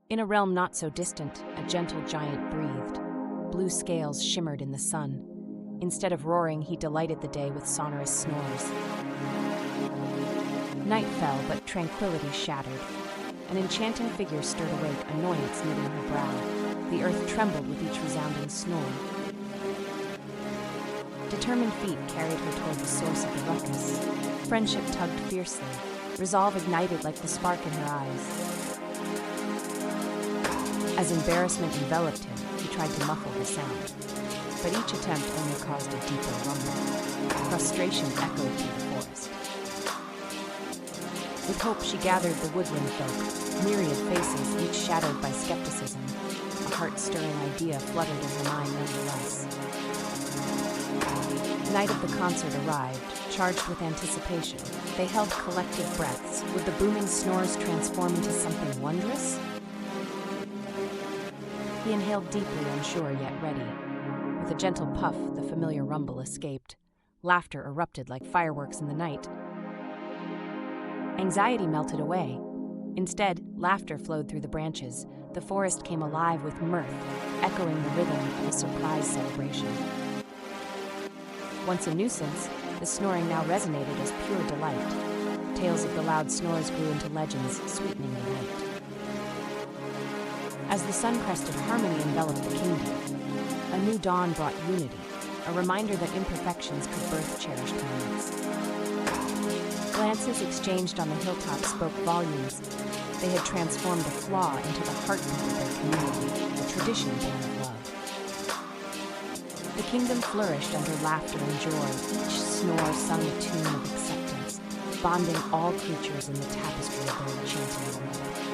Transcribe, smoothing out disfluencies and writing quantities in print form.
In a realm not so distant, a gentle giant breathed. Blue scales shimmered in the sun. Instead of roaring, he delighted the day with sonorous snores. Night fell, but tranquility shattered. An enchanting figure stirred awake, annoyance knitting her brow. The earth trembled with each resounding snore. Determined feet carried her toward the source of the ruckus. Friendship tugged fiercely. Resolve ignited like the spark in her eyes. As embarrassment enveloped him, he tried to muffle the sound. But each attempt only caused a deeper rumble. Frustration echoed through the forest. With hope, she gathered the woodland folk, myriad faces, each shadowed by skepticism. A heart-stirring idea fluttered in her mind nonetheless. The night of the concert arrived, charged with anticipation. They held collective breaths. Would the booming snores transform into something wondrous? He inhaled deeply, unsure yet ready. With a gentle puff, the familiar rumble escaped. Laughter erupted like fireworks in the night. Anxiety melted away. Instead, laughter flowed through the branches. The forest came alive with mirth, echoing the rhythm of a surprise celebration. Once a nuisance, the snoring now resonated as pure delight. Tales of the loud snores grew into legends, sweetening the night. As the sun crested, harmony enveloped the kingdom. A new dawn brought unity, a reminder that imperfections could birth cherished moments. Glances exchanged on the hilltop spoke volumes. They had transformed a flaw into the heartbeat of their community, a tradition born of love. The kingdom flourished under laughter and joy. Each snore sung a tune of acceptance, bonding all creatures in the tapestry of their enchanting world.